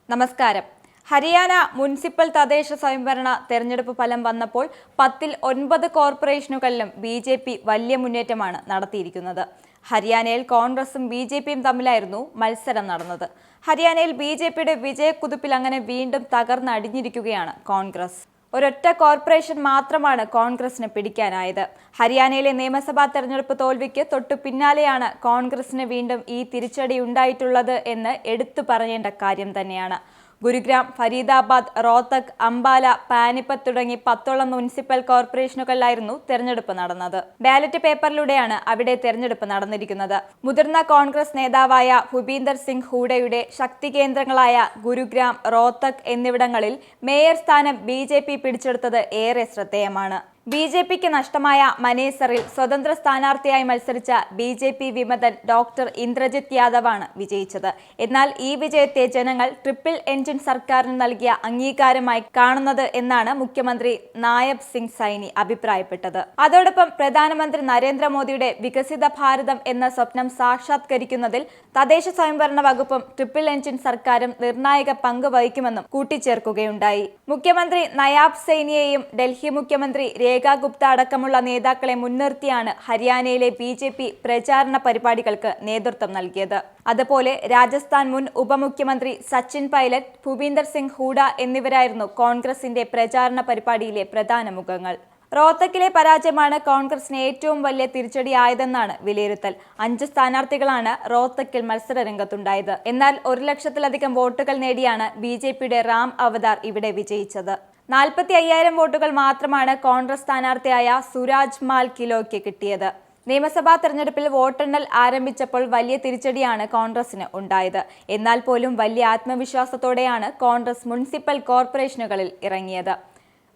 നമസ്കാരം. ഹരിയാന മുനിസിപ്പൽ തദ്ദേശ സ്വയംഭരണ തെരഞ്ഞെടുപ്പ് ഫലം വന്നപ്പോൾ 10-ൽ 9 കോർപ്പറേഷനുകളിലും BJP വലിയ മുന്നേറ്റമാണ് നടത്തിയിരിക്കുന്നത്. ഹരിയാനയിൽ കോൺഗ്രസും BJPയും തമ്മിലായിരുന്നു മത്സരം നടന്നത്. ഹരിയാനയിൽ BJPയുടെ വിജയക്കുതിപ്പിൽ അങ്ങനെ വീണ്ടും തകർന്നടിഞ്ഞിരിക്കുകയാണ് കോൺഗ്രസ്. ഒരൊറ്റ കോർപ്പറേഷൻ മാത്രമാണ് കോൺഗ്രസിന് പിടിക്കാനായത്. ഹരിയാനയിലെ നിയമസഭാ തെരഞ്ഞെടുപ്പ് തോൽവിക്ക് തൊട്ടു പിന്നാലെയാണ് കോൺഗ്രസിന് വീണ്ടും ഈ തിരിച്ചടിയുണ്ടായിട്ടുള്ളത് എന്ന് എടുത്തു പറയേണ്ട കാര്യം തന്നെയാണ്. ഗുരുഗ്രാം, ഫരീദാബാദ്, റോത്തക്, അംബാല, പാനിപ്പത്ത് തുടങ്ങി 10ഓളം മുനിസിപ്പൽ കോർപ്പറേഷനുകളിലായിരുന്നു തെരഞ്ഞെടുപ്പ് നടന്നത്. ബാലറ്റ് പേപ്പറിലൂടെയാണ് അവിടെ തെരഞ്ഞെടുപ്പ് നടന്നിരിക്കുന്നത്. മുതിർന്ന കോൺഗ്രസ് നേതാവായ ഭൂപീന്ദർ സിംഗ് ഹൂഡയുടെ ശക്തി കേന്ദ്രങ്ങളായ ഗുരുഗ്രാം, റോത്തക് എന്നിവിടങ്ങളിൽ മേയർ സ്ഥാനം BJP പിടിച്ചെടുത്തത് ഏറെ ശ്രദ്ധേയമാണ്. BJPക്ക് നഷ്ടമായ മനേസറിൽ സ്വതന്ത്ര സ്ഥാനാർത്ഥിയായി മത്സരിച്ച BJP വിമതൻ ഡോക്ടർ ഇന്ദ്രജിത് യാദവാണ് വിജയിച്ചത്. എന്നാൽ ഈ വിജയത്തെ ജനങ്ങൾ ട്രിപ്പിൾ എൻജിൻ സർക്കാരിന് നൽകിയ അംഗീകാരമായി കാണുന്നത് എന്നാണ് മുഖ്യമന്ത്രി നായബ് സിംഗ് സൈനി അഭിപ്രായപ്പെട്ടത്. അതോടൊപ്പം പ്രധാനമന്ത്രി നരേന്ദ്രമോദിയുടെ വികസിത ഭാരതം എന്ന സ്വപ്നം സാക്ഷാത്കരിക്കുന്നതിൽ തദ്ദേശ സ്വയംഭരണ വകുപ്പും ട്രിപ്പിൾ എൻജിൻ സർക്കാരും നിർണായക പങ്ക് വഹിക്കുമെന്നും കൂട്ടിച്ചേർക്കുകയുണ്ടായി. മുഖ്യമന്ത്രി നയാബ് സൈനിയെയും ഡൽഹി മുഖ്യമന്ത്രി രേഖ ഗുപ്ത അടക്കമുള്ള നേതാക്കളെ മുൻനിർത്തിയാണ് ഹരിയാനയിലെ BJP പ്രചാരണ പരിപാടികൾക്ക് നേതൃത്വം നൽകിയത്. അതുപോലെ രാജസ്ഥാൻ മുൻ ഉപമുഖ്യമന്ത്രി സച്ചിൻ പൈലറ്റ്, ഭൂപീന്ദർ സിംഗ് ഹൂഡ എന്നിവരായിരുന്നു കോൺഗ്രസിന്റെ പ്രചാരണ പരിപാടിയിലെ പ്രധാന മുഖങ്ങൾ. റോത്തക്കിലെ പരാജയമാണ് കോൺഗ്രസിന് ഏറ്റവും വലിയ തിരിച്ചടിയായതെന്നാണ് വിലയിരുത്തൽ. 5 സ്ഥാനാർത്ഥികളാണ് റോത്തക്കിൽ മത്സര രംഗത്തുണ്ടായത്. എന്നാൽ 1 ലക്ഷത്തിലധികം വോട്ടുകൾ നേടിയാണ് BJPയുടെ റാം അവതാർ ഇവിടെ വിജയിച്ചത്. 45,000 വോട്ടുകൾ മാത്രമാണ് കോൺഗ്രസ് സ്ഥാനാർത്ഥിയായ സുരാജ് മാൽ കിലോയ്ക്ക് കിട്ടിയത്. നിയമസഭാ തെരഞ്ഞെടുപ്പിൽ വോട്ടെണ്ണൽ ആരംഭിച്ചപ്പോൾ വലിയ തിരിച്ചടിയാണ് കോൺഗ്രസിന് ഉണ്ടായത്. എന്നാൽ പോലും വലിയ ആത്മവിശ്വാസത്തോടെയാണ് കോൺഗ്രസ് മുനിസിപ്പൽ കോർപ്പറേഷനുകളിൽ ഇറങ്ങിയത്.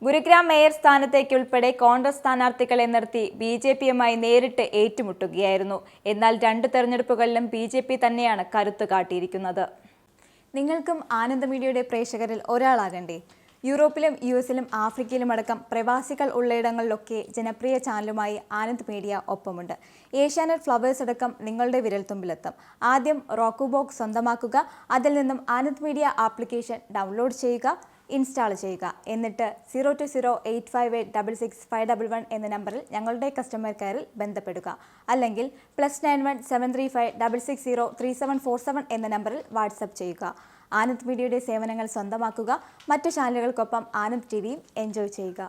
ഗുരുഗ്രാം മേയർ സ്ഥാനത്തേക്കുൾപ്പെടെ കോൺഗ്രസ് സ്ഥാനാർത്ഥികളെ നിർത്തി BJPയുമായി നേരിട്ട് ഏറ്റുമുട്ടുകയായിരുന്നു. എന്നാൽ 2 തെരഞ്ഞെടുപ്പുകളിലും BJP തന്നെയാണ് കരുത്തു കാട്ടിയിരിക്കുന്നത്. നിങ്ങൾക്കും ആനന്ദ് മീഡിയയുടെ പ്രേക്ഷകരിൽ ഒരാളാകണ്ടേ? യൂറോപ്പിലും US-ലും ആഫ്രിക്കയിലും അടക്കം പ്രവാസികൾ ഉള്ളയിടങ്ങളിലൊക്കെ ജനപ്രിയ ചാനലുമായി ആനന്ദ് മീഡിയ ഒപ്പമുണ്ട്. ഏഷ്യാനെറ്റ് ഫ്ലവേഴ്സ് അടക്കം നിങ്ങളുടെ വിരൽത്തുമ്പിലെത്തും. ആദ്യം റോക്കു ബോക്സ് സ്വന്തമാക്കുക. അതിൽ നിന്നും ആനന്ദ് മീഡിയ ആപ്ലിക്കേഷൻ ഡൗൺലോഡ് ചെയ്യുക, ഇൻസ്റ്റാൾ ചെയ്യുക. എന്നിട്ട് 02085866511 എന്ന നമ്പറിൽ ഞങ്ങളുടെ കസ്റ്റമർ കെയറിൽ ബന്ധപ്പെടുക. അല്ലെങ്കിൽ +91 735 660 3747 എന്ന നമ്പറിൽ വാട്സപ്പ് ചെയ്യുക. ആനന്ദ് മീഡിയയുടെ സേവനങ്ങൾ സ്വന്തമാക്കുക. മറ്റു ചാനലുകൾക്കൊപ്പം ആനന്ദ് TVയും എൻജോയ് ചെയ്യുക.